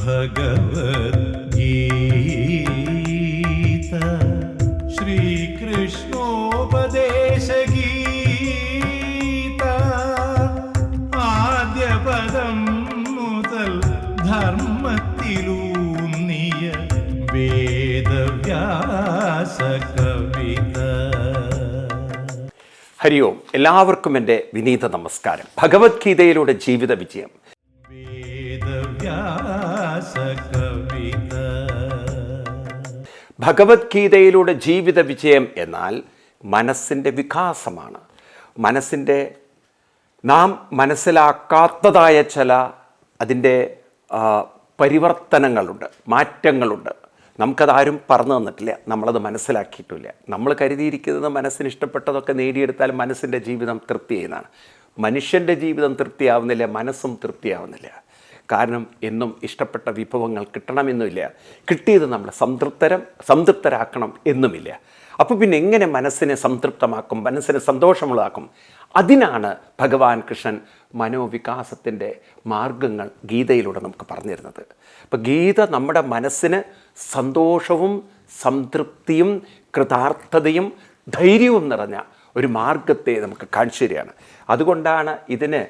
ഭഗവദ്ഗീത ശ്രീകൃഷ്ണോപദേശഗീത ആദ്യ പദം മുതൽ ധർമ്മത്തിലൂന്നിയ വേദവ്യാസ കവിത. ഹരി ഓം. എല്ലാവർക്കും എൻ്റെ വിനീത നമസ്കാരം. ഭഗവത്ഗീതയിലൂടെ ജീവിത വിജയം. ഭഗവത്ഗീതയിലൂടെ ജീവിത വിജയം എന്നാൽ മനസ്സിൻ്റെ വികാസമാണ്. മനസ്സിൻ്റെ നാം മനസ്സിലാക്കാത്തതായ ചില അതിൻ്റെ പരിവർത്തനങ്ങളുണ്ട്, മാറ്റങ്ങളുണ്ട്. നമുക്കതാരും പറഞ്ഞു തന്നിട്ടില്ല, നമ്മളത് മനസ്സിലാക്കിയിട്ടില്ല. നമ്മൾ കരുതിയിരിക്കുന്നത് മനസ്സിന് ഇഷ്ടപ്പെട്ടതൊക്കെ നേടിയെടുത്താൽ മനസ്സിൻ്റെ ജീവിതം തൃപ്തി ചെയ്യുന്നതാണ്. മനുഷ്യൻ്റെ ജീവിതം തൃപ്തിയാവുന്നില്ല, മനസ്സും തൃപ്തിയാവുന്നില്ല. കാരണം എന്നും ഇഷ്ടപ്പെട്ട വിഭവങ്ങൾ കിട്ടണമെന്നുമില്ല, കിട്ടിയത് നമ്മളെ സംതൃപ്തരാക്കണം എന്നുമില്ല. അപ്പോൾ പിന്നെ എങ്ങനെ മനസ്സിനെ സംതൃപ്തമാക്കും, മനസ്സിനെ സന്തോഷമുള്ളതാക്കും? അതിനാണ് ഭഗവാൻ കൃഷ്ണൻ മനോവികാസത്തിൻ്റെ മാർഗങ്ങൾ ഗീതയിലൂടെ നമുക്ക് പറഞ്ഞു തരുന്നത്. അപ്പോൾ ഗീത നമ്മുടെ മനസ്സിന് സന്തോഷവും സംതൃപ്തിയും കൃതാർത്ഥതയും ധൈര്യവും നിറഞ്ഞ ഒരു മാർഗത്തെ നമുക്ക് കാണിച്ചു തരികയാണ്. അതുകൊണ്ടാണ് ഇതിന്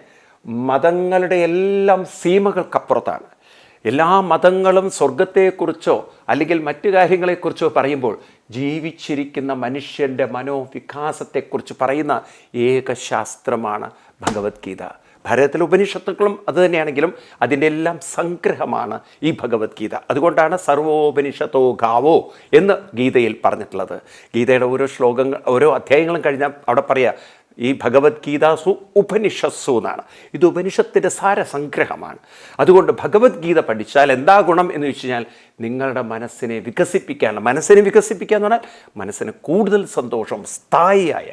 മതങ്ങളുടെ എല്ലാം സീമകൾക്കപ്പുറത്താണ്. എല്ലാ മതങ്ങളും സ്വർഗത്തെക്കുറിച്ചോ അല്ലെങ്കിൽ മറ്റു കാര്യങ്ങളെക്കുറിച്ചോ പറയുമ്പോൾ ജീവിച്ചിരിക്കുന്ന മനുഷ്യൻ്റെ മനോവികാസത്തെക്കുറിച്ച് പറയുന്ന ഏക ശാസ്ത്രമാണ് ഭഗവത്ഗീത. ഭാരതത്തിലെ ഉപനിഷത്തുക്കളും അതുതന്നെയാണെങ്കിലും അതിൻ്റെ എല്ലാം സംഗ്രഹമാണ് ഈ ഭഗവത്ഗീത. അതുകൊണ്ടാണ് സർവോപനിഷത്തോ ഗാവോ എന്ന് ഗീതയിൽ പറഞ്ഞിട്ടുള്ളത്. ഗീതയുടെ ഓരോ ശ്ലോകങ്ങൾ, ഓരോ അധ്യായങ്ങളും കഴിഞ്ഞാൽ അവിടെ പറയുക ഈ ഭഗവത്ഗീതാസു ഉപനിഷസ്സു എന്നാണ്. ഇത് ഉപനിഷത്തിൻ്റെ സാരസംഗ്രഹമാണ്. അതുകൊണ്ട് ഭഗവത്ഗീത പഠിച്ചാൽ എന്താ ഗുണം എന്ന് വെച്ച് കഴിഞ്ഞാൽ നിങ്ങളുടെ മനസ്സിനെ വികസിപ്പിക്കുകയാണ്. മനസ്സിനെ വികസിപ്പിക്കുക എന്ന് പറഞ്ഞാൽ മനസ്സിന് കൂടുതൽ സന്തോഷവും സ്ഥായിയായ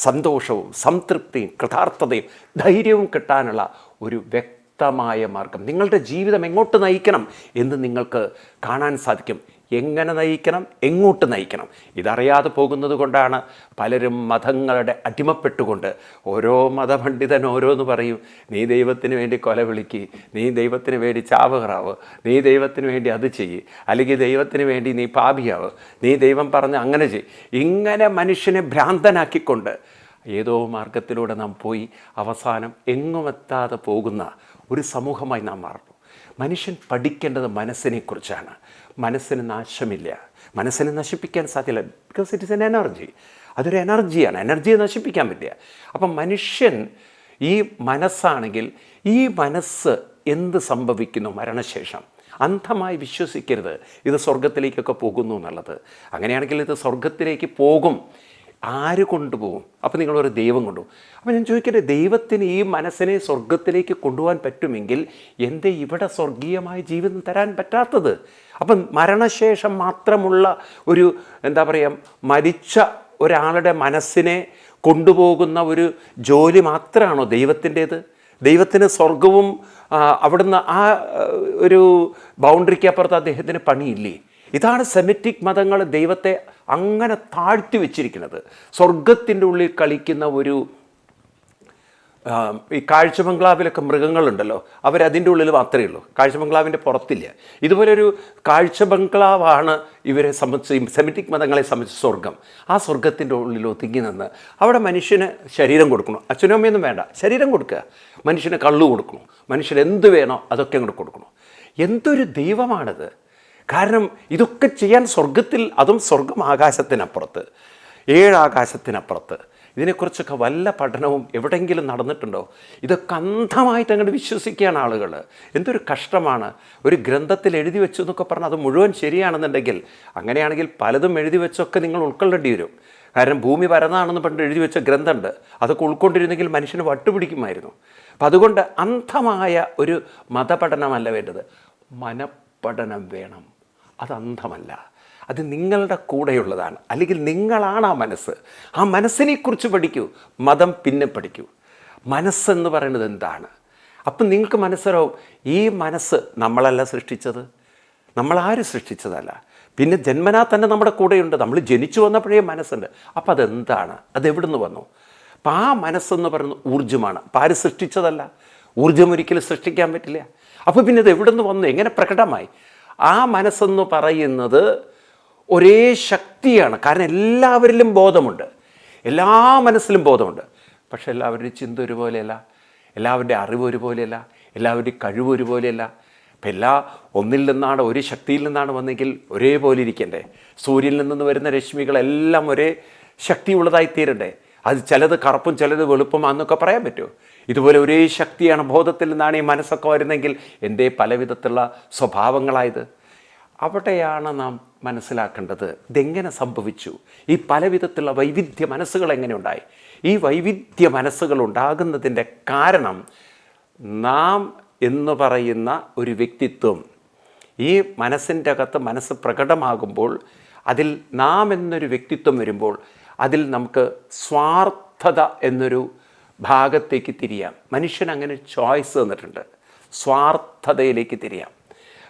സന്തോഷവും സംതൃപ്തിയും കൃതാർത്ഥതയും ധൈര്യവും കിട്ടാനുള്ള ഒരു വ്യക്തമായ മാർഗം. നിങ്ങളുടെ ജീവിതം എങ്ങോട്ട് നയിക്കണം എന്ന് നിങ്ങൾക്ക് കാണാൻ സാധിക്കും. എങ്ങനെ നയിക്കണം, എങ്ങോട്ട് നയിക്കണം, ഇതറിയാതെ പോകുന്നത് കൊണ്ടാണ് പലരും മതങ്ങളുടെ അടിമപ്പെട്ടുകൊണ്ട് ഓരോ മതപണ്ഡിതൻ ഓരോന്ന് പറയും. നീ ദൈവത്തിന് വേണ്ടി കൊല വിളിക്ക്, നീ ദൈവത്തിന് വേണ്ടി ചാവുകറാവ്, നീ ദൈവത്തിന് വേണ്ടി അത് ചെയ്യ്, അല്ലെങ്കിൽ ദൈവത്തിന് വേണ്ടി നീ പാപിയാവ്, നീ ദൈവം പറഞ്ഞ് അങ്ങനെ ചെയ്യ്. ഇങ്ങനെ മനുഷ്യനെ ഭ്രാന്തനാക്കിക്കൊണ്ട് ഏതോ മാർഗത്തിലൂടെ നാം പോയി അവസാനം എങ്ങുമെത്താതെ പോകുന്ന ഒരു സമൂഹമായി നാം മാറുന്നു. മനുഷ്യൻ പഠിക്കേണ്ടത് മനസ്സിനെക്കുറിച്ചാണ്. മനസ്സിന് നാശമില്ല, മനസ്സിനെ നശിപ്പിക്കാൻ സാധ്യമല്ല. Because it is an energy. അതൊരു എനർജിയാണ്, എനർജിയെ നശിപ്പിക്കാൻ പറ്റില്ല. അപ്പം മനുഷ്യൻ ഈ മനസ്സാണെങ്കിൽ ഈ മനസ്സ് എന്ത് സംഭവിക്കുന്നു മരണശേഷം അന്ധമായി വിശ്വസിക്കരുത് ഇത് സ്വർഗത്തിലേക്കൊക്കെ പോകുന്നു എന്നുള്ളത്. അങ്ങനെയാണെങ്കിൽ ഇത് സ്വർഗത്തിലേക്ക് പോകും. ആര് കൊണ്ടുപോകും? അപ്പോൾ നിങ്ങളൊരു ദൈവം കൊണ്ടുപോകും. അപ്പോൾ ഞാൻ ചോദിക്കട്ടെ, ദൈവത്തിന് ഈ മനസ്സിനെ സ്വർഗത്തിലേക്ക് കൊണ്ടുപോകാൻ പറ്റുമെങ്കിൽ എന്തേ ഇവിടെ സ്വർഗീയമായ ജീവിതം തരാൻ പറ്റാത്തത്? അപ്പം മരണശേഷം മാത്രമുള്ള ഒരു എന്താ പറയുക, മരിച്ച ഒരാളുടെ മനസ്സിനെ കൊണ്ടുപോകുന്ന ഒരു ജോലി മാത്രമാണോ ദൈവത്തിൻ്റേത്? ദൈവത്തിന് സ്വർഗവും അവിടുന്ന് ആ ഒരു ബൗണ്ടറിക്ക് അപ്പുറത്ത് അദ്ദേഹത്തിന് പണിയില്ലേ? ഇതാണ് സെമിറ്റിക് മതങ്ങൾ ദൈവത്തെ അങ്ങനെ താഴ്ത്തി വെച്ചിരിക്കുന്നത്. സ്വർഗത്തിൻ്റെ ഉള്ളിൽ കളിക്കുന്ന ഒരു ഈ കാഴ്ച ബംഗ്ലാവിലൊക്കെ മൃഗങ്ങളുണ്ടല്ലോ, അവരതിൻ്റെ ഉള്ളിൽ മാത്രമേ ഉള്ളൂ, കാഴ്ച ബംഗ്ലാവിൻ്റെ പുറത്തില്ല. ഇതുപോലൊരു കാഴ്ച ബംഗ്ലാവാണ് ഇവരെ സംബന്ധിച്ച്, സെമിറ്റിക് മതങ്ങളെ സംബന്ധിച്ച് സ്വർഗം. ആ സ്വർഗത്തിൻ്റെ ഉള്ളിൽ ഒതുങ്ങി നിന്ന് അവിടെ മനുഷ്യന് ശരീരം കൊടുക്കണം. അച്ഛനും അമ്മയൊന്നും വേണ്ട, ശരീരം കൊടുക്കുക. മനുഷ്യന് കള്ളു കൊടുക്കണം, മനുഷ്യന് എന്ത് വേണോ അതൊക്കെ അങ്ങോട്ട് കൊടുക്കണം. എന്തൊരു ദൈവമാണിത്! കാരണം ഇതൊക്കെ ചെയ്യാൻ സ്വർഗത്തിൽ, അതും സ്വർഗം ആകാശത്തിനപ്പുറത്ത്, 7 ആകാശത്തിനപ്പുറത്ത്. ഇതിനെക്കുറിച്ചൊക്കെ വല്ല പഠനവും എവിടെയെങ്കിലും നടന്നിട്ടുണ്ടോ? ഇതൊക്കെ അന്ധമായിട്ട് അങ്ങോട്ട് വിശ്വസിക്കുകയാണ് ആളുകൾ. എന്തൊരു കഷ്ടമാണ്. ഒരു ഗ്രന്ഥത്തിൽ എഴുതി വെച്ചു എന്നൊക്കെ പറഞ്ഞാൽ അത് മുഴുവൻ ശരിയാണെന്നുണ്ടെങ്കിൽ, അങ്ങനെയാണെങ്കിൽ പലതും എഴുതി വെച്ചൊക്കെ നിങ്ങൾ ഉൾക്കൊള്ളേണ്ടി വരും. കാരണം ഭൂമി പരന്നാണെന്ന് പണ്ട് എഴുതി വെച്ച ഗ്രന്ഥമുണ്ട്, അതൊക്കെ ഉൾക്കൊണ്ടിരുന്നെങ്കിൽ മനുഷ്യന് വട്ടുപിടിക്കുമായിരുന്നു. അപ്പം അതുകൊണ്ട് അന്ധമായ ഒരു മതപഠനമല്ല വേണ്ടത്, മനഃപഠനം വേണം. അത് അന്ധമല്ല, അത് നിങ്ങളുടെ കൂടെയുള്ളതാണ്. അല്ലെങ്കിൽ നിങ്ങളാണ് ആ മനസ്സ്. ആ മനസ്സിനെക്കുറിച്ച് പഠിക്കൂ, മതം പിന്നെ പഠിക്കൂ. മനസ്സെന്ന് പറയുന്നത് എന്താണ്? അപ്പം നിങ്ങൾക്ക് മനസ്സിലാവും, ഈ മനസ്സ് നമ്മളല്ല സൃഷ്ടിച്ചത്, നമ്മളാരും സൃഷ്ടിച്ചതല്ല. പിന്നെ ജന്മനാ തന്നെ നമ്മുടെ കൂടെയുണ്ട്. നമ്മൾ ജനിച്ചു വന്നപ്പോഴേ മനസ്സുണ്ട്. അപ്പോൾ അതെന്താണ്? അതെവിടുന്ന് വന്നു? അപ്പം ആ മനസ്സെന്ന് പറയുന്നത് ഊർജ്ജമാണ്. അപ്പം ആര് സൃഷ്ടിച്ചതല്ല. ഊർജ്ജം ഒരിക്കലും സൃഷ്ടിക്കാൻ പറ്റില്ല. അപ്പോൾ പിന്നെ ഇത് എവിടെ നിന്ന് വന്നു, എങ്ങനെ പ്രകടമായി? ആ മനസ്സെന്ന് പറയുന്നത് ഒരേ ശക്തിയാണ്. കാരണം എല്ലാവരിലും ബോധമുണ്ട്, എല്ലാ മനസ്സിലും ബോധമുണ്ട്. പക്ഷെ എല്ലാവരുടെയും ചിന്ത ഒരുപോലെയല്ല, എല്ലാവരുടെയും അറിവ് ഒരുപോലെയല്ല, എല്ലാവരുടെയും കഴിവ് ഒരുപോലെയല്ല. അപ്പം ഒന്നിൽ നിന്നാണ്, ഒരു ശക്തിയിൽ നിന്നാണ് വന്നെങ്കിൽ ഒരേപോലെ ഇരിക്കണ്ടേ? സൂര്യനിൽ നിന്ന് വരുന്ന രശ്മികളെല്ലാം ഒരേ ശക്തിയുള്ളതായി തീരണ്ടേ? അത് ചിലത് കറുപ്പും ചിലത് വെളുപ്പും എന്നൊക്കെ പറയാൻ പറ്റുമോ? ഇതുപോലെ ഒരേ ശക്തിയാണ്, ബോധത്തിൽ നിന്നാണ് ഈ മനസ്സൊക്കെ വരുന്നെങ്കിൽ എന്തേ പല വിധത്തിലുള്ള സ്വഭാവങ്ങളായത്? അവിടെയാണ് നാം മനസ്സിലാക്കേണ്ടത്, ഇതെങ്ങനെ സംഭവിച്ചു, ഈ പല വിധത്തിലുള്ള വൈവിധ്യ മനസ്സുകൾ എങ്ങനെ ഉണ്ടായി? ഈ വൈവിധ്യ മനസ്സുകൾ ഉണ്ടാകുന്നതിൻ്റെ കാരണം നാം എന്ന് പറയുന്ന ഒരു വ്യക്തിത്വം, ഈ മനസ്സിൻ്റെ അകത്ത് മനസ്സ് പ്രകടമാകുമ്പോൾ, അതിൽ നാം എന്നൊരു വ്യക്തിത്വം വരുമ്പോൾ അതിൽ നമുക്ക് സ്വാർത്ഥത എന്നൊരു ഭാഗത്തേക്ക് തിരിയാം. മനുഷ്യൻ അങ്ങനെ ചോയ്സ് തന്നിട്ടുണ്ട്, സ്വാർത്ഥതയിലേക്ക് തിരിയാം.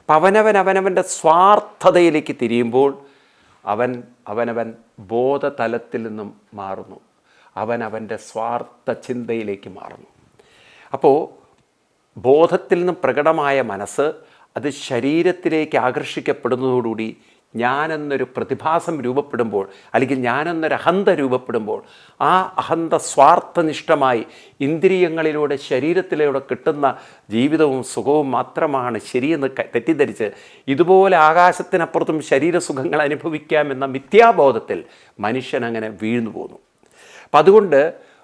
അപ്പം അവനവൻ്റെ സ്വാർത്ഥതയിലേക്ക് തിരിയുമ്പോൾ അവനവൻ ബോധതലത്തിൽ നിന്നും മാറുന്നു, അവൻ്റെ സ്വാർത്ഥ ചിന്തയിലേക്ക് മാറുന്നു. അപ്പോൾ ബോധത്തിൽ നിന്നും പ്രകടമായ മനസ്സ് അത് ശരീരത്തിലേക്ക് ആകർഷിക്കപ്പെടുന്നതോടുകൂടി ഞാനെന്നൊരു പ്രതിഭാസം രൂപപ്പെടുമ്പോൾ, അല്ലെങ്കിൽ ഞാനെന്നൊരു അഹന്ത രൂപപ്പെടുമ്പോൾ, ആ അഹന്ത സ്വാർത്ഥനിഷ്ഠമായി ഇന്ദ്രിയങ്ങളിലൂടെ ശരീരത്തിലൂടെ കിട്ടുന്ന ജീവിതവും സുഖവും മാത്രമാണ് ശരിയെന്ന് തെറ്റിദ്ധരിച്ച് ഇതുപോലെ ആകാശത്തിനപ്പുറത്തും ശരീരസുഖങ്ങൾ അനുഭവിക്കാമെന്ന മിഥ്യാബോധത്തിൽ മനുഷ്യൻ അങ്ങനെ വീഴ്ന്നു പോന്നു. അപ്പം അതുകൊണ്ട്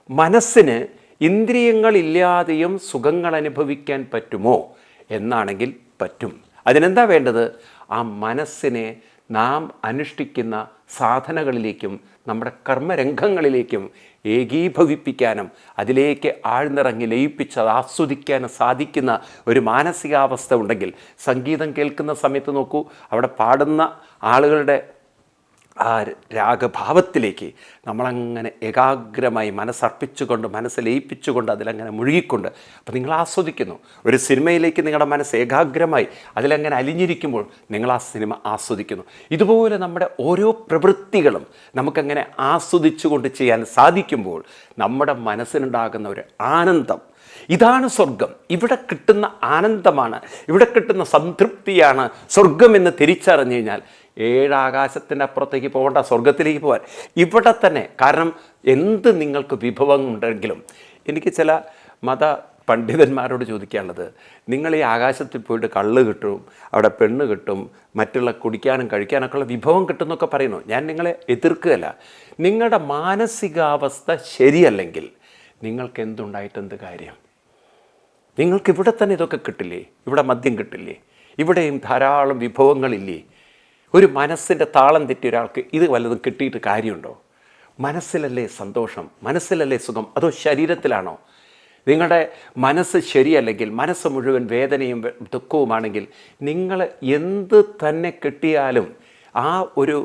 മനസ്സിന് ഇന്ദ്രിയങ്ങളില്ലാതെയും സുഖങ്ങൾ അനുഭവിക്കാൻ പറ്റുമോ എന്നാണെങ്കിൽ പറ്റും. അതിനെന്താ വേണ്ടത്? ആ മനസ്സിനെ നാം അനുഷ്ഠിക്കുന്ന സാധനകളിലേക്കും നമ്മുടെ കർമ്മരംഗങ്ങളിലേക്കും ഏകീഭവിപ്പിക്കാനും അതിലേക്ക് ആഴ്ന്നിറങ്ങി ലയിപ്പിച്ച് ആസ്വദിക്കാനും സാധിക്കുന്ന ഒരു മാനസികാവസ്ഥ ഉണ്ടെങ്കിൽ, സംഗീതം കേൾക്കുന്ന സമയത്ത് നോക്കൂ, അവിടെ പാടുന്ന ആളുകളുടെ ആ രാഗഭാവത്തിലേക്ക് നമ്മളങ്ങനെ ഏകാഗ്രമായി മനസ്സർപ്പിച്ചുകൊണ്ട്, മനസ്സ് ലയിപ്പിച്ചുകൊണ്ട്, അതിലങ്ങനെ മുഴുകിക്കൊണ്ട് അപ്പോൾ നിങ്ങൾ ആസ്വദിക്കുന്നു. ഒരു സിനിമയിലേക്ക് നിങ്ങളുടെ മനസ്സ് ഏകാഗ്രമായി അതിലങ്ങനെ അലിഞ്ഞിരിക്കുമ്പോൾ നിങ്ങൾ ആ സിനിമ ആസ്വദിക്കുന്നു. ഇതുപോലെ നമ്മുടെ ഓരോ പ്രവൃത്തികളും നമുക്കങ്ങനെ ആസ്വദിച്ചുകൊണ്ട് ചെയ്യാൻ സാധിക്കുമ്പോൾ നമ്മുടെ മനസ്സിനുണ്ടാകുന്ന ഒരു ആനന്ദം, ഇതാണ് സ്വർഗം. ഇവിടെ കിട്ടുന്ന ആനന്ദമാണ്, ഇവിടെ കിട്ടുന്ന സംതൃപ്തിയാണ് സ്വർഗമെന്ന് തിരിച്ചറിഞ്ഞു കഴിഞ്ഞാൽ ഏഴാകാശത്തിൻ്റെ അപ്പുറത്തേക്ക് പോകേണ്ട, സ്വർഗത്തിലേക്ക് പോകാൻ ഇവിടെ തന്നെ. കാരണം എന്ത് നിങ്ങൾക്ക് വിഭവമുണ്ടെങ്കിലും, എനിക്ക് ചില മത പണ്ഡിതന്മാരോട് ചോദിക്കാനുള്ളത്, നിങ്ങൾ ഈ ആകാശത്തിൽ പോയിട്ട് കള്ള് കിട്ടും, അവിടെ പെണ്ണ് കിട്ടും, മറ്റുള്ള കുടിക്കാനും കഴിക്കാനൊക്കെ ഉള്ള വിഭവം കിട്ടുമെന്നൊക്കെ പറയുന്നു. ഞാൻ നിങ്ങളെ എതിർക്കുകയല്ല. നിങ്ങളുടെ മാനസികാവസ്ഥ ശരിയല്ലെങ്കിൽ നിങ്ങൾക്ക് എന്തുണ്ടായിട്ടെന്ത് കാര്യം? നിങ്ങൾക്ക് ഇവിടെ തന്നെ ഇതൊക്കെ കിട്ടില്ലേ? ഇവിടെ മദ്യം കിട്ടില്ലേ? ഇവിടെയും ധാരാളം വിഭവങ്ങളില്ലേ? ഒരു മനസ്സിൻ്റെ താളം തെറ്റിയ ഒരാൾക്ക് ഇത് വല്ലതും കിട്ടിയിട്ട് കാര്യമുണ്ടോ? മനസ്സിലല്ലേ സന്തോഷം, മനസ്സിലല്ലേ സുഖം, അതോ ശരീരത്തിലാണോ? നിങ്ങളുടെ മനസ്സ് ശരിയല്ലെങ്കിൽ, മനസ്സ് മുഴുവൻ വേദനയും ദുഃഖവുമാണെങ്കിൽ, നിങ്ങൾ എന്ത് തന്നെ കിട്ടിയാലും ആ ഒരു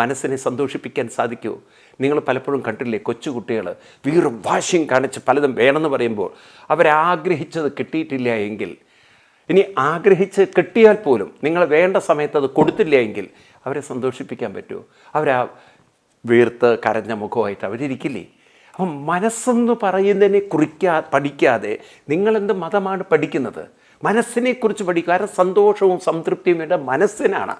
മനസ്സിനെ സന്തോഷിപ്പിക്കാൻ സാധിക്കുമോ? നിങ്ങൾ പലപ്പോഴും കണ്ടില്ലേ, കൊച്ചുകുട്ടികൾ വീറും വാശിയും കാണിച്ച് പലതും വേണമെന്ന് പറയുമ്പോൾ അവരാഗ്രഹിച്ചത് കിട്ടിയിട്ടില്ല എങ്കിൽ, ഇനി ആഗ്രഹിച്ച് കിട്ടിയാൽ പോലും നിങ്ങൾ വേണ്ട സമയത്ത് അത് കൊടുത്തില്ല എങ്കിൽ അവരെ സന്തോഷിപ്പിക്കാൻ പറ്റുമോ? അവരാ വീർത്ത് കരഞ്ഞ മുഖമായിട്ട് അവരിയ്ക്കില്ലേ? അപ്പം മനസ്സെന്ന് പറയുന്നതിനെ പഠിക്കാതെ നിങ്ങളെന്ത് മതമാണ് പഠിക്കുന്നത്? മനസ്സിനെക്കുറിച്ച് പഠിക്കുക. കാരണം സന്തോഷവും സംതൃപ്തിയും ഇവിടെ മനസ്സിനാണ്.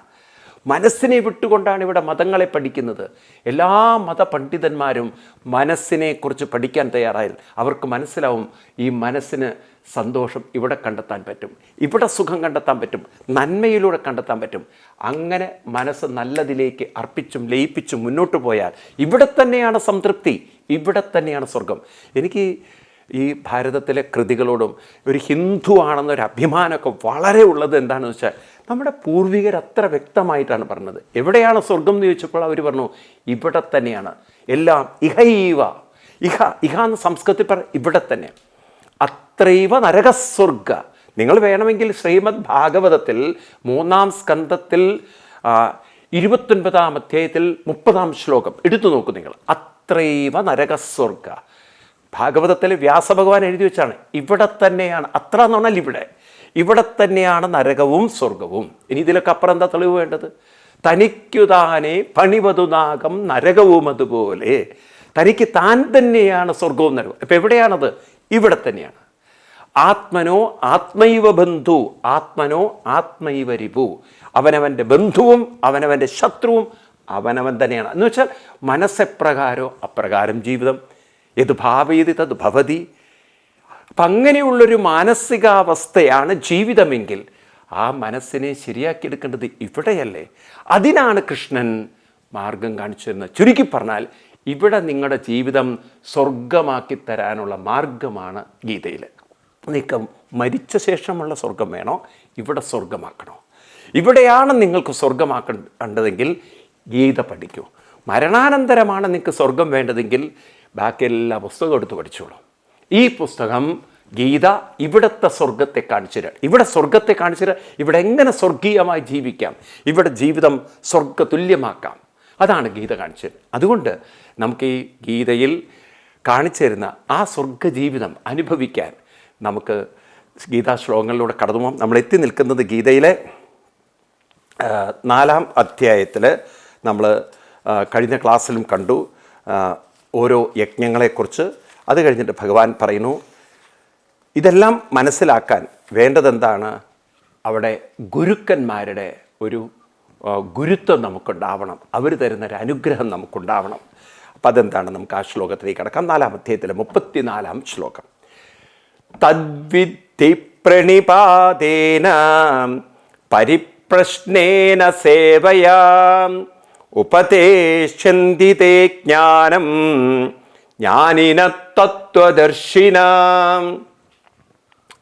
മനസ്സിനെ വിട്ടുകൊണ്ടാണ് ഇവിടെ മതങ്ങളെ പഠിക്കുന്നത്. എല്ലാ മതപണ്ഡിതന്മാരും മനസ്സിനെക്കുറിച്ച് പഠിക്കാൻ തയ്യാറായാൽ അവർക്ക് മനസ്സിലാവും, ഈ മനസ്സിന് സന്തോഷം ഇവിടെ കണ്ടെത്താൻ പറ്റും, ഇവിടെ സുഖം കണ്ടെത്താൻ പറ്റും, നന്മയിലൂടെ കണ്ടെത്താൻ പറ്റും. അങ്ങനെ മനസ്സ് നല്ലതിലേക്ക് അർപ്പിച്ചും ലയിപ്പിച്ചും മുന്നോട്ട് പോയാൽ ഇവിടെ തന്നെയാണ് സംതൃപ്തി, ഇവിടെ തന്നെയാണ് സ്വർഗം. എനിക്ക് ഈ ഭാരതത്തിലെ കൃതികളോടും ഒരു ഹിന്ദു ആണെന്നൊരു അഭിമാനമൊക്കെ വളരെ ഉള്ളത് എന്താണെന്ന് വെച്ചാൽ, നമ്മുടെ പൂർവികർ അത്ര വ്യക്തമായിട്ടാണ് പറഞ്ഞത്. എവിടെയാണ് സ്വർഗം എന്ന് ചോദിച്ചപ്പോൾ അവർ പറഞ്ഞു ഇവിടെ തന്നെയാണ്. എല്ലാം ഇഹൈവ, ഇഹ എന്ന് സംസ്കൃതത്തിൽ ഇവിടെ തന്നെ. അത്രൈവ നരകസ്വർഗ. നിങ്ങൾ വേണമെങ്കിൽ ശ്രീമദ് ഭാഗവതത്തിൽ 3-ാം സ്കന്ധത്തിൽ 29-ാം അധ്യായത്തിൽ 30-ാം ശ്ലോകം എടുത്തു നോക്കൂ നിങ്ങൾ. അത്രൈവ നരകസ്വർഗ. ഭാഗവതത്തിൽ വ്യാസഭഗവാൻ എഴുതി വെച്ചാണ് ഇവിടെ തന്നെയാണ്. അത്ര എന്ന് പറഞ്ഞാൽ ഇവിടെ തന്നെയാണ് നരകവും സ്വർഗവും. ഇനി ഇതിലൊക്കെ അപ്പുറം എന്താ തെളിവ് വേണ്ടത്? തനിക്കുതാനെ പണിവതുനാകം നരകവും അതുപോലെ. തനിക്ക് താൻ തന്നെയാണ് സ്വർഗവും നരകവും. ഇപ്പം എവിടെയാണത്? ഇവിടെ തന്നെയാണ്. ആത്മനോ ആത്മൈവ ബന്ധു ആത്മനോ ആത്മൈവ രിപു. അവനവൻ്റെ ബന്ധുവും അവനവൻ്റെ ശത്രുവും അവനവൻ തന്നെയാണ്. എന്ന് വെച്ചാൽ മനസ്സെപ്രകാരോ അപ്രകാരം ജീവിതം. യത് ഭാവയതി തത് ഭവതി. അപ്പം അങ്ങനെയുള്ളൊരു മാനസികാവസ്ഥയാണ് ജീവിതമെങ്കിൽ ആ മനസ്സിനെ ശരിയാക്കിയെടുക്കേണ്ടത് ഇവിടെയല്ലേ? അതിനാണ് കൃഷ്ണൻ മാർഗം കാണിച്ചു തരുന്നത്. ചുരുക്കി പറഞ്ഞാൽ ഇവിടെ നിങ്ങളുടെ ജീവിതം സ്വർഗമാക്കി തരാനുള്ള മാർഗമാണ് ഗീതയിൽ. നിങ്ങൾക്ക് മരിച്ച ശേഷമുള്ള സ്വർഗം വേണോ, ഇവിടെ സ്വർഗമാക്കണോ? ഇവിടെയാണ് നിങ്ങൾക്ക് സ്വർഗമാക്കേണ്ടതെങ്കിൽ ഗീത പഠിക്കൂ. മരണാനന്തരമാണ് നിങ്ങൾക്ക് സ്വർഗം വേണ്ടതെങ്കിൽ ബാക്കി എല്ലാ പുസ്തകവും എടുത്ത് പഠിച്ചോളൂ. ഈ പുസ്തകം ഗീത ഇവിടുത്തെ സ്വർഗത്തെ കാണിച്ചു തരാം. ഇവിടെ സ്വർഗത്തെ കാണിച്ചു തരാം. ഇവിടെ എങ്ങനെ സ്വർഗീയമായി ജീവിക്കാം, ഇവിടെ ജീവിതം സ്വർഗതുല്യമാക്കാം. അതാണ് ഗീത കാണിച്ചു തരുന്നത്. അതുകൊണ്ട് നമുക്ക് ഈ ഗീതയിൽ കാണിച്ചു തരുന്ന ആ സ്വർഗജീവിതം അനുഭവിക്കാൻ നമുക്ക് ഗീതാ ശ്ലോകങ്ങളിലൂടെ കടന്നു പോകാം. നമ്മൾ എത്തി നിൽക്കുന്നത് ഗീതയിലെ 4-ാം അധ്യായത്തിൽ. നമ്മൾ കഴിഞ്ഞ ക്ലാസ്സിലും കണ്ടു ഓരോ യജ്ഞങ്ങളെക്കുറിച്ച്. അത് കഴിഞ്ഞിട്ട് ഭഗവാൻ പറയുന്നു, ഇതെല്ലാം മനസ്സിലാക്കാൻ വേണ്ടതെന്താണ്? അവിടെ ഗുരുക്കന്മാരുടെ ഒരു ഗുരുത്വം നമുക്കുണ്ടാവണം, അവർ തരുന്നൊരു അനുഗ്രഹം നമുക്കുണ്ടാവണം. അപ്പം അതെന്താണ്? നമുക്ക് ആ ശ്ലോകത്തിലേക്ക് കടക്കാം. 4-ാം അധ്യായത്തിലെ 34-ാം ശ്ലോകം. തദ്വിദ്ധി പ്രണിപാതേന പരിപ്രശ്നേന സേവയാ ഉപദേശന്തി തേ ജ്ഞാനം ജ്ഞാനിന തത്വദർശിനാം.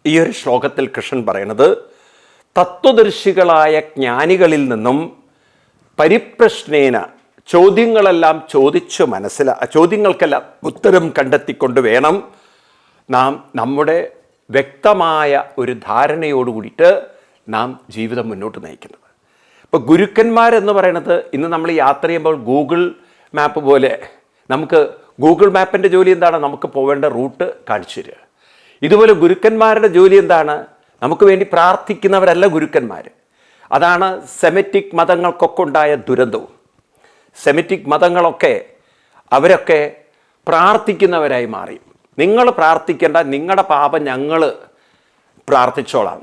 ഈ ഒരു ശ്ലോകത്തിൽ കൃഷ്ണൻ പറയണത് തത്വദർശികളായ ജ്ഞാനികളിൽ നിന്നും പരിപ്രശ്നേന ചോദ്യങ്ങളെല്ലാം ചോദിച്ച് ചോദ്യങ്ങൾക്കെല്ലാം ഉത്തരം കണ്ടെത്തിക്കൊണ്ട് വേണം നാം നമ്മുടെ വ്യക്തമായ ഒരു ധാരണയോടുകൂടിയിട്ട് നാം ജീവിതം മുന്നോട്ട് നയിക്കുന്നത്. ഇപ്പോൾ ഗുരുക്കന്മാരെന്ന് പറയുന്നത് ഇന്ന് നമ്മൾ യാത്ര ചെയ്യുമ്പോൾ ഗൂഗിൾ മാപ്പ് പോലെ നമുക്ക് ഗൂഗിൾ മാപ്പിൻ്റെ ജോലി എന്താണ്? നമുക്ക് പോവേണ്ട റൂട്ട് കാണിച്ചു തരിക. ഇതുപോലെ ഗുരുക്കന്മാരുടെ ജോലി എന്താണ്? നമുക്ക് വേണ്ടി പ്രാർത്ഥിക്കുന്നവരല്ല ഗുരുക്കന്മാർ. അതാണ് സെമിറ്റിക് മതങ്ങൾക്കൊക്കെ ഉണ്ടായ ദുരന്തവും. സെമിറ്റിക് മതങ്ങളൊക്കെ അവരൊക്കെ പ്രാർത്ഥിക്കുന്നവരായി മാറി. നിങ്ങൾ പ്രാർത്ഥിക്കേണ്ട, നിങ്ങളുടെ പാപം ഞങ്ങൾ പ്രാർത്ഥിച്ചോളാം.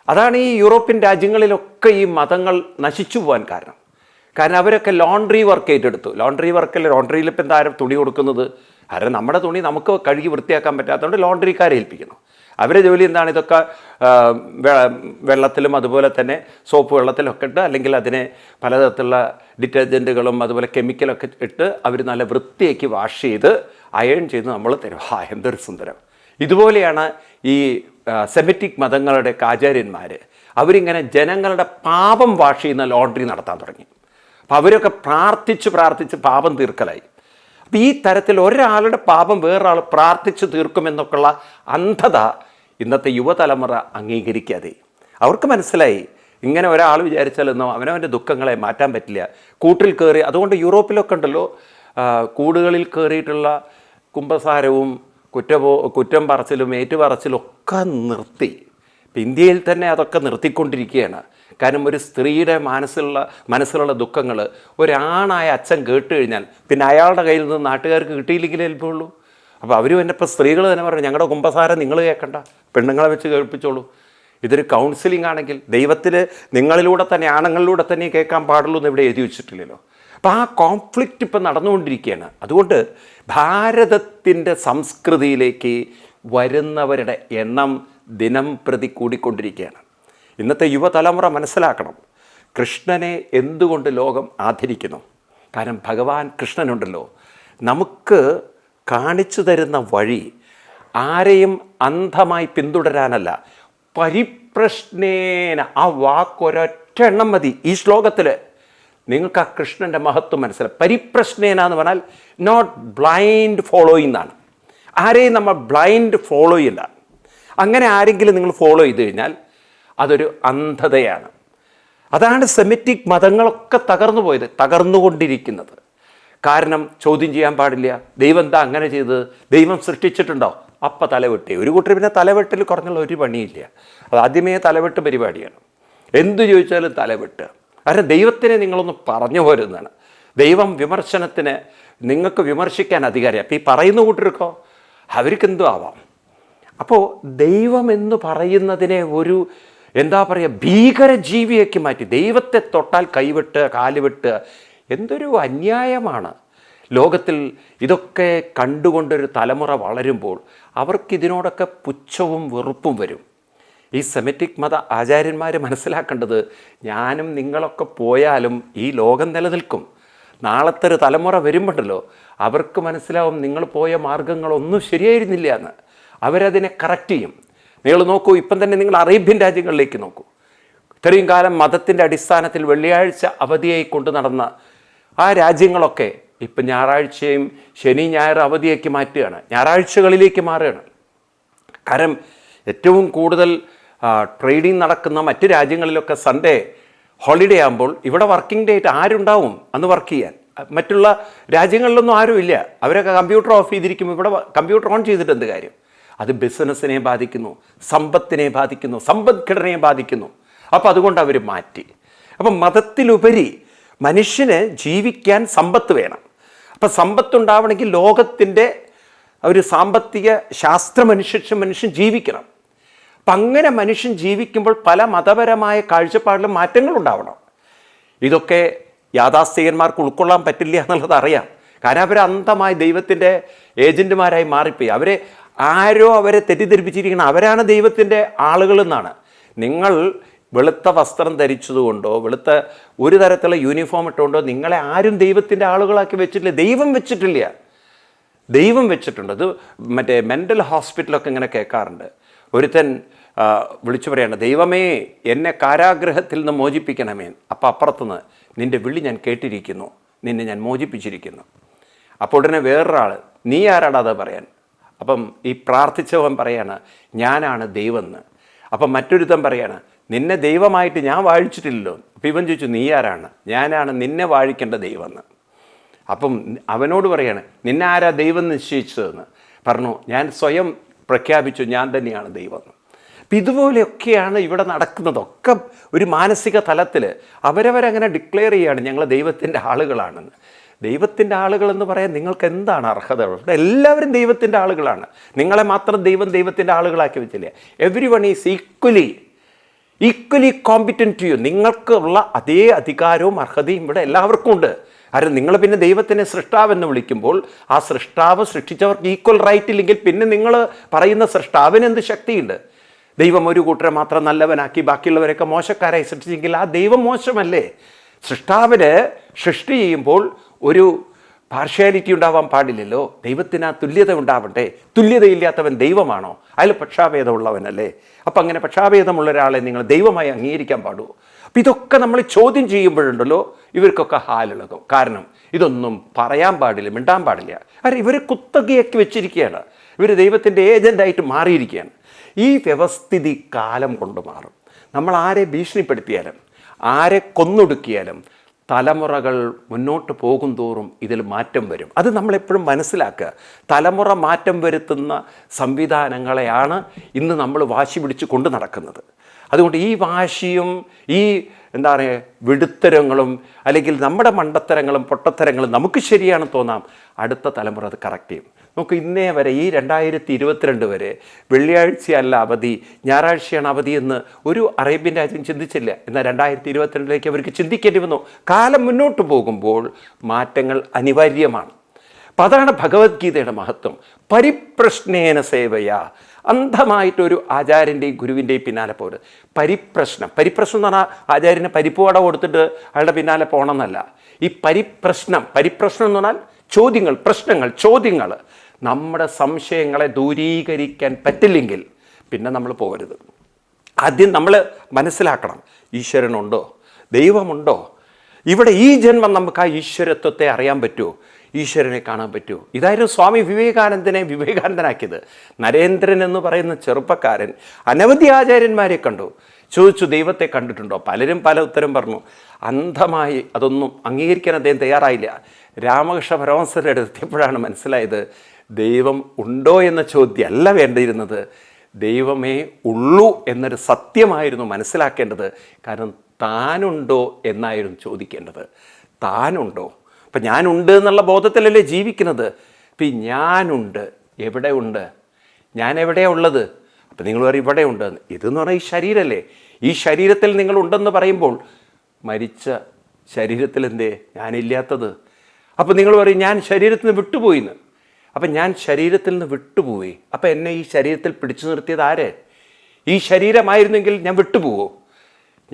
അതാണ് ഈ യൂറോപ്യൻ രാജ്യങ്ങളിലൊക്കെ ഈ മതങ്ങൾ നശിച്ചു പോകാൻ കാരണം. അവരൊക്കെ ലോണ്ട്രി വർക്ക് ഏറ്റെടുത്തു. ലോണ്ട്രിയിൽ ഇപ്പം എന്തായാലും തുണി കൊടുക്കുന്നത്? കാരണം നമ്മുടെ തുണി നമുക്ക് കഴുകി വൃത്തിയാക്കാൻ പറ്റാത്തതുകൊണ്ട് ലോണ്ട്രിക്കാരെ ഏൽപ്പിക്കുന്നു. അവരുടെ ജോലി എന്താണ്? ഇതൊക്കെ വെള്ളത്തിലും അതുപോലെ തന്നെ സോപ്പ് വെള്ളത്തിലൊക്കെ ഇട്ട്, അല്ലെങ്കിൽ അതിനെ പലതരത്തിലുള്ള ഡിറ്റർജൻറ്റുകളും അതുപോലെ കെമിക്കലൊക്കെ ഇട്ട് അവർ നല്ല വൃത്തിയാക്കി വാഷ് ചെയ്ത് അയൺ ചെയ്ത് നമ്മൾ തരും. എന്തൊരു സുന്ദരം! ഇതുപോലെയാണ് ഈ സെമിറ്റിക് മതങ്ങളുടെ ആചാര്യന്മാർ. അവരിങ്ങനെ ജനങ്ങളുടെ പാപം വാഷ് ചെയ്യുന്ന ലോണ്ട്രി നടത്താൻ തുടങ്ങി. അപ്പോൾ അവരൊക്കെ പ്രാർത്ഥിച്ച് പാപം തീർക്കലായി. അപ്പം ഈ തരത്തിൽ ഒരാളുടെ പാപം വേറൊരാൾ പ്രാർത്ഥിച്ച് തീർക്കുമെന്നൊക്കെയുള്ള അന്ധത ഇന്നത്തെ യുവതലമുറ അംഗീകരിക്കാതെ അവർക്ക് മനസ്സിലായി ഇങ്ങനെ ഒരാൾ വിചാരിച്ചാലൊന്നും അവനവൻ്റെ ദുഃഖങ്ങളെ മാറ്റാൻ പറ്റില്ല. കൂട്ടിൽ കയറി, അതുകൊണ്ട് യൂറോപ്പിലൊക്കെ ഉണ്ടല്ലോ കൂടുകളിൽ കയറിയിട്ടുള്ള കുമ്പസാരവും കുറ്റം പറച്ചിലും ഏറ്റുപറച്ചിലും ഒക്കെ നിർത്തി. ഇപ്പം ഇന്ത്യയിൽ തന്നെ അതൊക്കെ നിർത്തിക്കൊണ്ടിരിക്കുകയാണ്. കാരണം ഒരു സ്ത്രീയുടെ മനസ്സിലുള്ള ദുഃഖങ്ങൾ ഒരാണായ അച്ഛൻ കേട്ട് കഴിഞ്ഞാൽ പിന്നെ അയാളുടെ കയ്യിൽ നിന്ന് നാട്ടുകാർക്ക് കിട്ടിയില്ലെങ്കിലേ എളുപ്പമുള്ളൂ. അപ്പോൾ അവരും എന്നെ ഇപ്പോൾ സ്ത്രീകൾ തന്നെ പറഞ്ഞു, ഞങ്ങളുടെ കുമ്പസാരം നിങ്ങൾ കേൾക്കണ്ട, പെണ്ണുങ്ങളെ വെച്ച് കേൾപ്പിച്ചോളൂ. ഇതൊരു കൗൺസിലിംഗ് ആണെങ്കിൽ ദൈവത്തിന് നിങ്ങളിലൂടെ തന്നെ, ആണുങ്ങളിലൂടെ തന്നെ കേൾക്കാൻ പാടുള്ളൂ എന്ന് ഇവിടെ എഴുതി വെച്ചിട്ടില്ലല്ലോ. അപ്പോൾ ആ കോൺഫ്ലിക്റ്റ് ഇപ്പം നടന്നുകൊണ്ടിരിക്കുകയാണ്. അതുകൊണ്ട് ഭാരതത്തിൻ്റെ സംസ്കൃതിയിലേക്ക് വരുന്നവരുടെ എണ്ണം ദിനം പ്രതി കൂടിക്കൊണ്ടിരിക്കുകയാണ്. ഇന്നത്തെ യുവതലമുറ മനസ്സിലാക്കണം, കൃഷ്ണനെ എന്തുകൊണ്ട് ലോകം ആദരിക്കുന്നു? കാരണം ഭഗവാൻ കൃഷ്ണനുണ്ടല്ലോ നമുക്ക് കാണിച്ചു തരുന്ന വഴി ആരെയും അന്ധമായി പിന്തുടരാനല്ല, പരിപ്രശ്നേന. ആ വാക്കൊരൊറ്റ എണ്ണം മതി. ഈ ശ്ലോകത്തിൽ നിങ്ങൾക്ക് ആ കൃഷ്ണൻ്റെ മഹത്വം മനസ്സിലായി. പരിപ്രശ്നേന എന്ന് പറഞ്ഞാൽ നോട്ട് ബ്ലൈൻഡ് ഫോളോയിങ് എന്നാണ്. ആരെയും നമ്മൾ ബ്ലൈൻഡ് ഫോളോ ചെയ്യില്ല. അങ്ങനെ ആരെങ്കിലും നിങ്ങൾ ഫോളോ ചെയ്ത് കഴിഞ്ഞാൽ അതൊരു അന്ധതയാണ്. അതാണ് സെമിറ്റിക് മതങ്ങളൊക്കെ തകർന്നുകൊണ്ടിരിക്കുന്നത്. കാരണം ചോദ്യം ചെയ്യാൻ പാടില്ല. ദൈവം എന്താ അങ്ങനെ ചെയ്തത്? ദൈവം സൃഷ്ടിച്ചിട്ടുണ്ടോ? അപ്പം തലവെട്ടി. ഒരു കൂട്ടർ പിന്നെ തലവെട്ടിൽ കുറഞ്ഞുള്ള ഒരു പണിയില്ല. അത് ആദ്യമേ തലവെട്ട് പരിപാടിയാണ്. എന്തു ചോദിച്ചാലും തലവെട്ട്. കാരണം ദൈവത്തിനെ നിങ്ങളൊന്ന് പറഞ്ഞു പോരുന്നതാണ്. ദൈവം വിമർശനത്തിന് നിങ്ങൾക്ക് വിമർശിക്കാൻ അധികാരം. അപ്പം ഈ പറയുന്ന കൂട്ടർക്കോ അവർക്കെന്തോ ആവാം. അപ്പോൾ ദൈവം എന്ന് പറയുന്നതിനെ ഒരു എന്താ പറയുക ഭീകര ജീവിയാക്കി മാറ്റി. ദൈവത്തെ തൊട്ടാൽ കൈവിട്ട് കാലുവിട്ട് എന്തൊരു അന്യായമാണ്. ലോകത്തിൽ ഇതൊക്കെ കണ്ടുകൊണ്ടൊരു തലമുറ വളരുമ്പോൾ അവർക്കിതിനോടൊക്കെ പുച്ഛവും വെറുപ്പും വരും. ഈ സെമിറ്റിക് മത ആചാര്യന്മാർ മനസ്സിലാക്കേണ്ടത് ഞാനും നിങ്ങളൊക്കെ പോയാലും ഈ ലോകം നിലനിൽക്കും. നാളത്തെ ഒരു തലമുറ വരുമ്പോഴല്ലോ അവർക്ക് മനസ്സിലാവും നിങ്ങൾ പോയ മാർഗങ്ങളൊന്നും ശരിയായിരുന്നില്ല എന്ന്. അവരതിനെ കറക്റ്റ് ചെയ്യും. നിങ്ങൾ നോക്കൂ, ഇപ്പം തന്നെ നിങ്ങൾ അറേബ്യൻ രാജ്യങ്ങളിലേക്ക് നോക്കൂ. ഇത്രയും കാലം മതത്തിൻ്റെ അടിസ്ഥാനത്തിൽ വെള്ളിയാഴ്ച അവധിയായി കൊണ്ടു നടന്ന ആ രാജ്യങ്ങളൊക്കെ ഇപ്പം ഞായറാഴ്ചയും ശനി ഞായർ അവധിയാക്കി മാറ്റുകയാണ്, ഞായറാഴ്ചകളിലേക്ക് മാറുകയാണ്. കാരണം ഏറ്റവും കൂടുതൽ ട്രേഡിംഗ് നടക്കുന്ന മറ്റ് രാജ്യങ്ങളിലൊക്കെ സൺഡേ ഹോളിഡേ ആകുമ്പോൾ ഇവിടെ വർക്കിംഗ് ഡേ ആയിട്ട് ആരുണ്ടാവും അന്ന് വർക്ക് ചെയ്യാൻ? മറ്റുള്ള രാജ്യങ്ങളിലൊന്നും ആരുമില്ല. അവരൊക്കെ കമ്പ്യൂട്ടർ ഓഫ് ചെയ്തിരിക്കുമ്പോൾ ഇവിടെ കമ്പ്യൂട്ടർ ഓൺ ചെയ്തിട്ട് എന്ത് കാര്യം? അത് ബിസിനസ്സിനെ ബാധിക്കുന്നു, സമ്പത്തിനെ ബാധിക്കുന്നു, സമ്പദ്ഘടനയെ ബാധിക്കുന്നു. അപ്പോൾ അതുകൊണ്ട് അവർ മാറ്റി. അപ്പം മതത്തിലുപരി മനുഷ്യന് ജീവിക്കാൻ സമ്പത്ത് വേണം. അപ്പം സമ്പത്തുണ്ടാവണമെങ്കിൽ ലോകത്തിൻ്റെ ഒരു സാമ്പത്തിക മനുഷ്യൻ ജീവിക്കണം. അപ്പം അങ്ങനെ മനുഷ്യൻ ജീവിക്കുമ്പോൾ പല മതപരമായ കാഴ്ചപ്പാടിലും മാറ്റങ്ങളുണ്ടാവണം. ഇതൊക്കെ യാഥാസ്ഥികന്മാർക്ക് ഉൾക്കൊള്ളാൻ പറ്റില്ല എന്നുള്ളത് അറിയാം. കാരണം അവർ അന്ധമായി ദൈവത്തിൻ്റെ ഏജൻറ്റുമാരായി മാറിപ്പോയി. ആരോ അവരെ തെറ്റിദ്ധരിപ്പിച്ചിരിക്കണം, അവരാണ് ദൈവത്തിൻ്റെ ആളുകളെന്നാണ്. നിങ്ങൾ വെളുത്ത വസ്ത്രം ധരിച്ചതുകൊണ്ടോ വെളുത്ത ഒരു തരത്തിലുള്ള യൂണിഫോം ഇട്ടുകൊണ്ടോ നിങ്ങളെ ആരും ദൈവത്തിൻ്റെ ആളുകളാക്കി വെച്ചിട്ടില്ല. ദൈവം വെച്ചിട്ടില്ല, ദൈവം വെച്ചിട്ടുണ്ട്. അത് മറ്റേ മെൻ്റൽ ഹോസ്പിറ്റലൊക്കെ ഇങ്ങനെ കേൾക്കാറുണ്ട്. ഒരുത്തൻ വിളിച്ചു പറയാണ്, ദൈവമേ എന്നെ കാരാഗ്രഹത്തിൽ നിന്ന് മോചിപ്പിക്കണമേ. അപ്പം അപ്പുറത്തുനിന്ന് നിൻ്റെ വിളി ഞാൻ കേട്ടിരിക്കുന്നു, നിന്നെ ഞാൻ മോചിപ്പിച്ചിരിക്കുന്നു. അപ്പോൾ ഉടനെ വേറൊരാൾ, നീ ആരാടാ അത് പറയാൻ? അപ്പം ഈ പ്രാർത്ഥിച്ചവൻ പറയാണ്, ഞാനാണ് ദൈവമെന്ന്. അപ്പം മറ്റൊരുത്തൻ പറയാണ്, നിന്നെ ദൈവമായിട്ട് ഞാൻ വാഴിച്ചിട്ടില്ലല്ലോ. അപ്പം ഇവൻ ചോദിച്ചു, നീ ആരാണ്? ഞാനാണ് നിന്നെ വാഴിക്കേണ്ട ദൈവമെന്ന്. അപ്പം അവനോട് പറയാണ്, നിന്നെ ആരാ ദൈവം നിശ്ചയിച്ചതെന്ന്? പറഞ്ഞു, ഞാൻ സ്വയം പ്രഖ്യാപിച്ചു ഞാൻ തന്നെയാണ് ദൈവം. അപ്പം ഇതുപോലെയൊക്കെയാണ് ഇവിടെ നടക്കുന്നതൊക്കെ. ഒരു മാനസിക തലത്തിൽ അവരവരങ്ങനെ ഡിക്ലെയർ ചെയ്യുകയാണ് ഞങ്ങൾ ദൈവത്തിൻ്റെ ആളുകളാണെന്ന്. ദൈവത്തിൻ്റെ ആളുകളെന്ന് പറയാൻ നിങ്ങൾക്ക് എന്താണ് അർഹത? എല്ലാവരും ദൈവത്തിൻ്റെ ആളുകളാണ്. നിങ്ങളെ മാത്രം ദൈവത്തിൻ്റെ ആളുകളാക്കി വെച്ചില്ല. Every one is equally competent to you. നിങ്ങൾക്ക് ഉള്ള അതേ അധികാരവും അർഹതയും ഇവിടെ എല്ലാവർക്കും ഉണ്ട്. കാരണം നിങ്ങൾ പിന്നെ ദൈവത്തിനെ സൃഷ്ടാവെന്ന് വിളിക്കുമ്പോൾ ആ സൃഷ്ടാവ് സൃഷ്ടിച്ചവർക്ക് ഈക്വൽ റൈറ്റ് ഇല്ലെങ്കിൽ പിന്നെ നിങ്ങൾ പറയുന്ന സൃഷ്ടാവിന് എന്ത് ശക്തിയുണ്ട്? ദൈവം ഒരു കൂട്ടരെ മാത്രം നല്ലവനാക്കി ബാക്കിയുള്ളവരൊക്കെ മോശക്കാരായി സൃഷ്ടിച്ചെങ്കിൽ ആ ദൈവം മോശമല്ലേ? സൃഷ്ടാവിന് സൃഷ്ടി ചെയ്യുമ്പോൾ ഒരു പാർഷ്യാലിറ്റി ഉണ്ടാവാൻ പാടില്ലല്ലോ. ദൈവത്തിന് ആ തുല്യത ഉണ്ടാവട്ടെ. തുല്യതയില്ലാത്തവൻ ദൈവമാണോ? അതിൽ പക്ഷാഭേദമുള്ളവനല്ലേ? അപ്പം അങ്ങനെ പക്ഷാഭേദമുള്ള ഒരാളെ നിങ്ങൾ ദൈവമായി അംഗീകരിക്കാൻ പാടുമോ? അപ്പം ഇതൊക്കെ നമ്മൾ ചോദ്യം ചെയ്യുമ്പോഴുണ്ടല്ലോ ഇവർക്കൊക്കെ ഹാലിളകും. കാരണം ഇതൊന്നും പറയാൻ പാടില്ല, മിണ്ടാൻ പാടില്ല. കാരണം ഇവർ കുത്തകയാക്കി വെച്ചിരിക്കുകയാണ്. ഇവർ ദൈവത്തിൻ്റെ ഏജൻ്റായിട്ട് മാറിയിരിക്കുകയാണ്. ഈ വ്യവസ്ഥിതി കാലം കൊണ്ട് മാറും. നമ്മൾ ആരെ ഭീഷണിപ്പെടുത്തിയാലും ആരെ കൊന്നൊടുക്കിയാലും തലമുറകൾ മുന്നോട്ട് പോകും തോറും ഇതിൽ മാറ്റം വരും. അത് നമ്മളെപ്പോഴും മനസ്സിലാക്കുക. തലമുറ മാറ്റം വരുത്തുന്ന സംവിധാനങ്ങളെയാണ് ഇന്ന് നമ്മൾ വാശി പിടിച്ച് കൊണ്ട് നടക്കുന്നത്. അതുകൊണ്ട് ഈ വാശിയും ഈ എന്താ പറയുക വിടുത്തരങ്ങളും അല്ലെങ്കിൽ നമ്മുടെ മണ്ടത്തരങ്ങളും പൊട്ടത്തരങ്ങളും നമുക്ക് ശരിയാണെന്ന് തോന്നാം, അടുത്ത തലമുറ അത് കറക്റ്റ് ചെയ്യും. നമുക്ക് ഇന്നേ വരെ ഈ 2022 വരെ വെള്ളിയാഴ്ചയല്ല അവധി, ഞായറാഴ്ചയാണ് അവധി എന്ന് ഒരു അറേബ്യൻ രാജ്യം ചിന്തിച്ചില്ല. എന്നാൽ 2022 അവർക്ക് ചിന്തിക്കേണ്ടി വന്നു. കാലം മുന്നോട്ട് പോകുമ്പോൾ മാറ്റങ്ങൾ അനിവാര്യമാണ്. അപ്പം അതാണ് ഭഗവത്ഗീതയുടെ മഹത്വം. പരിപ്രശ്നേന സേവയാ. അന്ധമായിട്ടൊരു ആചാര്യൻ്റെയും ഗുരുവിൻ്റെയും പിന്നാലെ പോരുത്. പരിപ്രശ്നം എന്ന് പറഞ്ഞാൽ ആചാര്യന് പരിപ്പുവട കൊടുത്തിട്ട് അയാളുടെ പിന്നാലെ പോകണമെന്നല്ല. ഈ പരിപ്രശ്നം എന്ന് പറഞ്ഞാൽ ചോദ്യങ്ങൾ നമ്മുടെ സംശയങ്ങളെ ദൂരീകരിക്കാൻ പറ്റില്ലെങ്കിൽ പിന്നെ നമ്മൾ പോകരുത്. ആദ്യം നമ്മൾ മനസ്സിലാക്കണം, ഈശ്വരനുണ്ടോ, ദൈവമുണ്ടോ? ഇവിടെ ഈ ജന്മം നമുക്ക് ആ ഈശ്വരത്വത്തെ അറിയാൻ പറ്റുമോ? ഈശ്വരനെ കാണാൻ പറ്റുമോ? ഇതായിരുന്നു സ്വാമി വിവേകാനന്ദനെ വിവേകാനന്ദനാക്കിയത്. നരേന്ദ്രൻ എന്ന് പറയുന്ന ചെറുപ്പക്കാരൻ അനവധി ആചാര്യന്മാരെ കണ്ടു. ചോദിച്ചു, ദൈവത്തെ കണ്ടിട്ടുണ്ടോ? പലരും പല ഉത്തരം പറഞ്ഞു. അന്ധമായി അതൊന്നും അംഗീകരിക്കാൻ അദ്ദേഹം തയ്യാറായില്ല. രാമകൃഷ്ണ പരമഹംസരുടെ അടുത്ത് എത്തിയപ്പോഴാണ് മനസ്സിലായത്, ദൈവം ഉണ്ടോ എന്ന ചോദ്യമല്ല വേണ്ടിയിരുന്നത്, ദൈവമേ ഉള്ളൂ എന്നൊരു സത്യമായിരുന്നു മനസ്സിലാക്കേണ്ടത്. കാരണം താനുണ്ടോ എന്നായിരുന്നു ചോദിക്കേണ്ടത്. താനുണ്ടോ? അപ്പം ഞാനുണ്ട് എന്നുള്ള ബോധത്തിലല്ലേ ജീവിക്കുന്നത്. ഇപ്പം ഞാനുണ്ട്, എവിടെ ഉണ്ട്? ഞാൻ എവിടെയാണ് ഉള്ളത്? അപ്പം നിങ്ങൾ പറയും ഇവിടെ ഉണ്ടെന്ന്. ഇതെന്ന് പറഞ്ഞാൽ ഈ ശരീരമല്ലേ? ഈ ശരീരത്തിൽ നിങ്ങൾ ഉണ്ടെന്ന് പറയുമ്പോൾ മരിച്ച ശരീരത്തിൽ എന്തേ ഞാനില്ലാത്തത്? അപ്പം നിങ്ങൾ പറയും ഞാൻ ശരീരത്തിൽ നിന്ന് വിട്ടുപോയിന്ന്. അപ്പം ഞാൻ ശരീരത്തിൽ നിന്ന് വിട്ടുപോയി. അപ്പം എന്നെ ഈ ശരീരത്തിൽ പിടിച്ചു നിർത്തിയത് ആര്? ഈ ശരീരമായിരുന്നെങ്കിൽ ഞാൻ വിട്ടുപോവോ?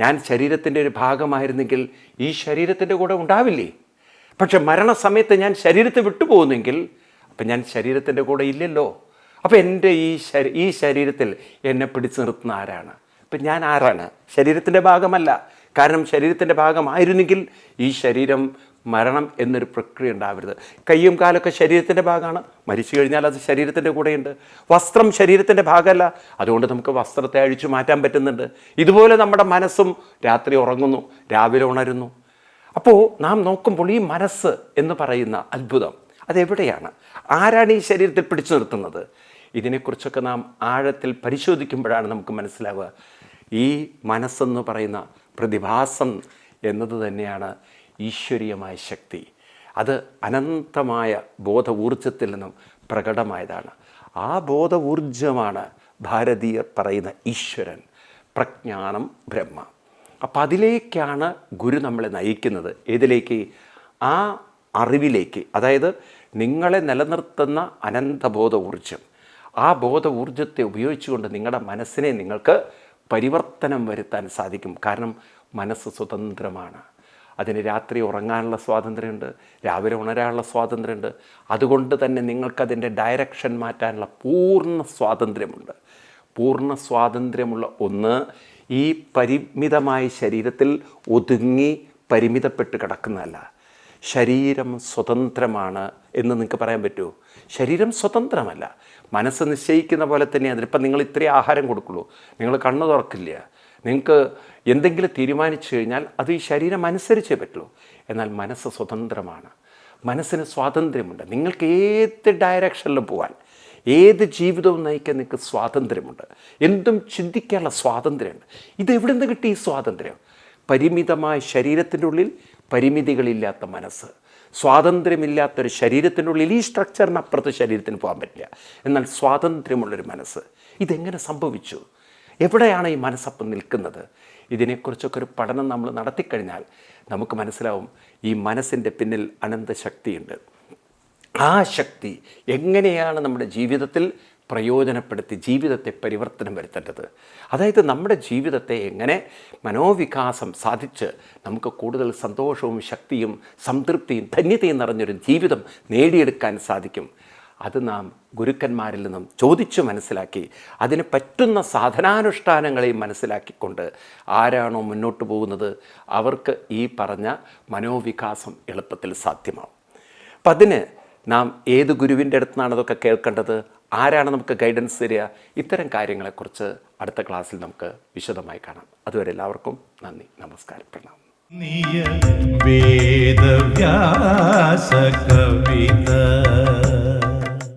ഞാൻ ശരീരത്തിൻ്റെ ഒരു ഭാഗമായിരുന്നെങ്കിൽ ഈ ശരീരത്തിൻ്റെ കൂടെ ഉണ്ടാവില്ലേ? പക്ഷെ മരണസമയത്ത് ഞാൻ ശരീരത്തെ വിട്ടുപോകുന്നെങ്കിൽ അപ്പം ഞാൻ ശരീരത്തിൻ്റെ കൂടെ ഇല്ലല്ലോ. അപ്പം എൻ്റെ ഈ ശരീരത്തിൽ എന്നെ പിടിച്ചു നിർത്തുന്ന ആരാണ്? അപ്പം ഞാൻ ആരാണ്? ശരീരത്തിൻ്റെ ഭാഗമല്ല. കാരണം ശരീരത്തിൻ്റെ ഭാഗമായിരുന്നെങ്കിൽ ഈ ശരീരം മരണം എന്നൊരു പ്രക്രിയ ഉണ്ടാവരുത്. കയ്യും കാലൊക്കെ ശരീരത്തിൻ്റെ ഭാഗമാണ്. മരിച്ചു കഴിഞ്ഞാൽ അത് ശരീരത്തിൻ്റെ കൂടെയുണ്ട്. വസ്ത്രം ശരീരത്തിൻ്റെ ഭാഗമല്ല, അതുകൊണ്ട് നമുക്ക് വസ്ത്രത്തെ അഴിച്ചു മാറ്റാൻ പറ്റുന്നുണ്ട്. ഇതുപോലെ നമ്മുടെ മനസ്സും രാത്രി ഉറങ്ങുന്നു, രാവിലെ ഉണരുന്നു. അപ്പോൾ നാം നോക്കുമ്പോൾ ഈ മനസ്സ് എന്ന് പറയുന്ന അത്ഭുതം അതെവിടെയാണ്? ആരാണ് ഈ ശരീരത്തിൽ പിടിച്ചു നിർത്തുന്നത്? ഇതിനെക്കുറിച്ചൊക്കെ നാം ആഴത്തിൽ പരിശോധിക്കുമ്പോഴാണ് നമുക്ക് മനസ്സിലാവുക ഈ മനസ്സെന്ന് പറയുന്ന പ്രതിഭാസം എന്നത് തന്നെയാണ് ഈശ്വരീയമായ ശക്തി. അത് അനന്തമായ ബോധ ഊർജത്തിൽ നിന്നും പ്രകടമായതാണ്. ആ ബോധ ഊർജമാണ് ഭാരതീയർ പറയുന്ന ഈശ്വരൻ, പ്രജ്ഞാനം, ബ്രഹ്മ. അപ്പം അതിലേക്കാണ് ഗുരു നമ്മളെ നയിക്കുന്നത്. ഏതിലേക്ക്? ആ അറിവിലേക്ക്. അതായത് നിങ്ങളെ നിലനിർത്തുന്ന അനന്തബോധ ഊർജം. ആ ബോധ ഊർജത്തെ ഉപയോഗിച്ചുകൊണ്ട് നിങ്ങളുടെ മനസ്സിനെ നിങ്ങൾക്ക് പരിവർത്തനം വരുത്താൻ സാധിക്കും. കാരണം മനസ്സ് സ്വതന്ത്രമാണ്. അതിന് രാത്രി ഉറങ്ങാനുള്ള സ്വാതന്ത്ര്യമുണ്ട്, രാവിലെ ഉണരാനുള്ള സ്വാതന്ത്ര്യമുണ്ട്. അതുകൊണ്ട് തന്നെ നിങ്ങൾക്കതിൻ്റെ ഡയറക്ഷൻ മാറ്റാനുള്ള പൂർണ്ണ സ്വാതന്ത്ര്യമുണ്ട്. പൂർണ്ണ സ്വാതന്ത്ര്യമുള്ള ഒന്ന് ഈ പരിമിതമായ ശരീരത്തിൽ ഒതുങ്ങി പരിമിതപ്പെട്ട് കിടക്കുന്നതല്ല. ശരീരം സ്വതന്ത്രമാണ് എന്ന് നിങ്ങൾക്ക് പറയാൻ പറ്റുമോ? ശരീരം സ്വതന്ത്രമല്ല. മനസ്സ് നിശ്ചയിക്കുന്ന പോലെ തന്നെ അതിലിപ്പം നിങ്ങൾ ഇത്രയും ആഹാരം കൊടുക്കുള്ളൂ, നിങ്ങൾ കണ്ണ് തുറക്കില്ല. നിങ്ങൾക്ക് എന്തെങ്കിലും തീരുമാനിച്ചു കഴിഞ്ഞാൽ അത് ഈ ശരീരം അനുസരിച്ചേ പറ്റുള്ളൂ. എന്നാൽ മനസ്സ് സ്വതന്ത്രമാണ്. മനസ്സിന് സ്വാതന്ത്ര്യമുണ്ട്. നിങ്ങൾക്ക് ഏത് ഡയറക്ഷനിലും പോകാൻ, ഏത് ജീവിതവും നയിക്കാൻ നിങ്ങൾക്ക് സ്വാതന്ത്ര്യമുണ്ട്. എന്തും ചിന്തിക്കാനുള്ള സ്വാതന്ത്ര്യമുണ്ട്. ഇതെവിടെ നിന്ന് കിട്ടി ഈ സ്വാതന്ത്ര്യം? പരിമിതമായ ശരീരത്തിൻ്റെ ഉള്ളിൽ പരിമിതികളില്ലാത്ത മനസ്സ്. സ്വാതന്ത്ര്യമില്ലാത്തൊരു ശരീരത്തിൻ്റെ ഉള്ളിൽ ഈ സ്ട്രക്ചറിനപ്പുറത്ത് ശരീരത്തിന് പോകാൻ പറ്റില്ല. എന്നാൽ സ്വാതന്ത്ര്യമുള്ളൊരു മനസ്സ്. ഇതെങ്ങനെ സംഭവിച്ചു? എവിടെയാണ് ഈ മനസ്സപ്പം നിൽക്കുന്നത്? ഇതിനെക്കുറിച്ചൊക്കെ ഒരു പഠനം നമ്മൾ നടത്തിക്കഴിഞ്ഞാൽ നമുക്ക് മനസ്സിലാവും ഈ മനസ്സിൻ്റെ പിന്നിൽ അനന്തശക്തിയുണ്ട്. ആ ശക്തി എങ്ങനെയാണ് നമ്മുടെ ജീവിതത്തിൽ പ്രയോജനപ്പെടുത്തി ജീവിതത്തെ പരിവർത്തനം വരുത്തേണ്ടത്? അതായത് നമ്മുടെ ജീവിതത്തെ എങ്ങനെ മനോവികാസം സാധിച്ച് നമുക്ക് കൂടുതൽ സന്തോഷവും ശക്തിയും സംതൃപ്തിയും ധന്യതയും നിറഞ്ഞൊരു ജീവിതം നേടിയെടുക്കാൻ സാധിക്കും. അത് നാം ഗുരുക്കന്മാരിൽ നിന്നും ചോദിച്ചു മനസ്സിലാക്കി അതിന് പറ്റുന്ന സാധനാനുഷ്ഠാനങ്ങളെയും മനസ്സിലാക്കിക്കൊണ്ട് ആരാണോ മുന്നോട്ട് പോകുന്നത് അവർക്ക് ഈ പറഞ്ഞ മനോവികാസം എളുപ്പത്തിൽ സാധ്യമാവും. അപ്പം അതിന് നാം ഏത് ഗുരുവിൻ്റെ അടുത്തുനിന്നാണ് അതൊക്കെ കേൾക്കേണ്ടത്? ആരാണ് നമുക്ക് ഗൈഡൻസ് തരിക? ഇത്തരം കാര്യങ്ങളെക്കുറിച്ച് അടുത്ത ക്ലാസ്സിൽ നമുക്ക് വിശദമായി കാണാം. അതുവരെ എല്ലാവർക്കും നന്ദി, നമസ്കാരം, പ്രണാമം. വേദവ്യാസ കവിത